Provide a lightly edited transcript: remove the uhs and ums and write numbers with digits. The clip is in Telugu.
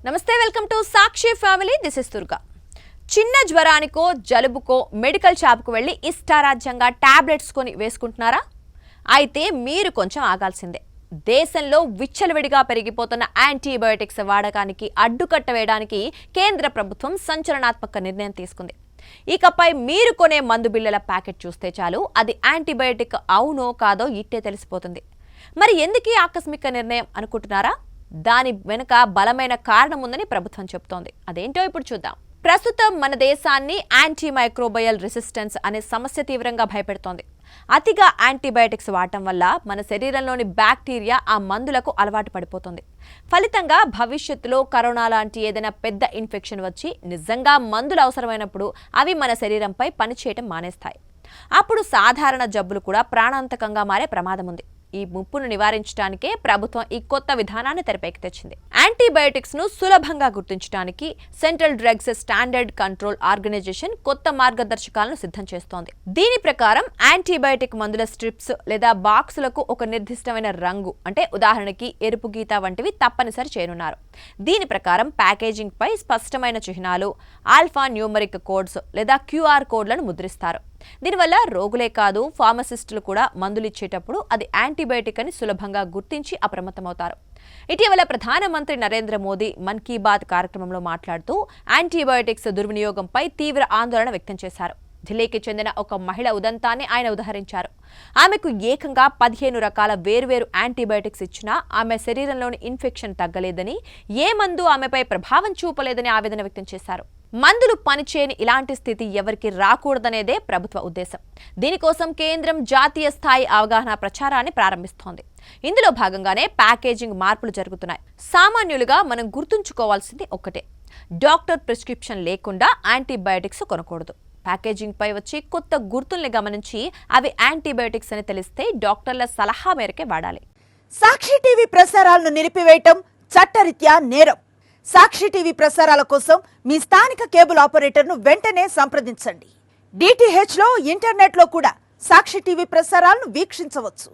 నమస్తే welcome to Sakshi family this is Durga చిన్న జ్వరానికో జలుబుకో మెడికల్ షాప్కు వెళ్ళి ఇష్టారాజ్యంగా టాబ్లెట్స్ కొని వేసుకుంటున్నారా అయితే మీరు కొంచెం ఆగాల్సిందే దేశంలో విచ్చలవిడిగా పెరిగిపోతున్న యాంటీబయోటిక్స్ వాడకానికి అడ్డుకట్ట వేయడానికి కేంద్ర ప్రభుత్వం సంచలనాత్మక నిర్ణయం తీసుకుంది ఇకపై మీరు కొనే మందు బిళ్ళల ప్యాకెట్ చూస్తే చాలు అది యాంటీబయోటిక్ అవునో కాదో ఇట్టే తెలిసిపోతుంది మరి ఎందుకు ఈ ఆకస్మిక నిర్ణయం అనుకుంటున్నారా దాని వెనుక బలమైన కారణం ఉందని ప్రభుత్వం చెబుతోంది అదేంటో ఇప్పుడు చూద్దాం ప్రస్తుతం మన దేశాన్ని యాంటీమైక్రోబయల్ రెసిస్టెన్స్ అనే సమస్య తీవ్రంగా భయపెడుతోంది అతిగా యాంటీబయాటిక్స్ వాడటం వల్ల మన శరీరంలోని బ్యాక్టీరియా ఆ మందులకు అలవాటు పడిపోతుంది ఫలితంగా భవిష్యత్తులో కరోనా లాంటి ఏదైనా పెద్ద ఇన్ఫెక్షన్ వచ్చి నిజంగా మందులు అవసరమైనప్పుడు అవి మన శరీరంపై పనిచేయటం మానేస్తాయి అప్పుడు సాధారణ జబ్బులు కూడా ప్రాణాంతకంగా మారే ప్రమాదం ఉంది ఈ ముప్పును నివారించడానికే ప్రభుత్వం ఈ కొత్త విధానాన్ని తెరపైకి తెచ్చింది యాంటీబయోటిక్స్ ను సులభంగా గుర్తించడానికి central drugs standard control organisation కొత్త మార్గదర్శకాలను సిద్ధం చేస్తోంది దీని ప్రకారం యాంటీబయోటిక్ మందుల స్ట్రిప్స్ లేదా బాక్సులకు ఒక నిర్దిష్టమైన రంగు అంటే ఉదాహరణకి ఎరుపు గీత వంటివి తప్పనిసరి చేయనున్నారు దీని ప్రకారం ప్యాకేజింగ్ పై స్పష్టమైన చిహ్నాలు ఆల్ఫా న్యూమరిక్ కోడ్స్ లేదా క్యూఆర్ కోడ్లను ముద్రిస్తారు దీనివల్ల రోగులే కాదు ఫార్మసిస్టులు కూడా మందులు ఇచ్చేటప్పుడు అది యాంటీబయోటిక్ అని సులభంగా గుర్తించి అప్రమత్తమవుతారు ఇటీవల ప్రధానమంత్రి నరేంద్ర మోదీ మన్ కీ బాత్ కార్యక్రమంలో మాట్లాడుతూ యాంటీబయోటిక్స్ దుర్వినియోగంపై తీవ్ర ఆందోళన వ్యక్తం చేశారు ఢిల్లీకి చెందిన ఒక మహిళ ఉదంతాన్ని ఆయన ఉదహరించారు ఆమెకు ఏకంగా 15 రకాల వేర్వేరు యాంటీబయోటిక్స్ ఇచ్చినా ఆమె శరీరంలోని ఇన్ఫెక్షన్ తగ్గలేదని ఏ మందు ఆమెపై ప్రభావం చూపలేదని ఆవేదన వ్యక్తం చేశారు మందులు పనిచేయని ఇలాంటి స్థితి ఎవరికి రాకూడదనేదే ప్రభుత్వ ఉద్దేశం దీనికోసం కేంద్రం జాతీయ స్థాయి అవగాహన ప్రచారాన్ని ప్రారంభిస్తోంది ఇందులో భాగంగానే ప్యాకేజింగ్ మార్పులు జరుగుతున్నాయి సామాన్యులుగా మనం గుర్తుంచుకోవాల్సింది ఒక్కటే డాక్టర్ ప్రిస్క్రిప్షన్ లేకుండా యాంటీబయాటిక్స్ కొనకూడదు ప్యాకేజింగ్ పై వచ్చి కొత్త గుర్తుల్ని గమనించి అవి యాంటీబయాటిక్స్ అని తెలిస్తే డాక్టర్ల సలహా మేరకే వాడాలి సాక్షి టీవీ ప్రసారాలను నిలిపివేయటం చట్టరీత్యా నేరం సాక్షి టీవీ ప్రసారాల కోసం మీ స్థానిక కేబుల్ ఆపరేటర్ను వెంటనే సంప్రదించండి. DTH లో ఇంటర్నెట్ లో కూడా సాక్షి టీవీ ప్రసారాలను వీక్షించవచ్చు.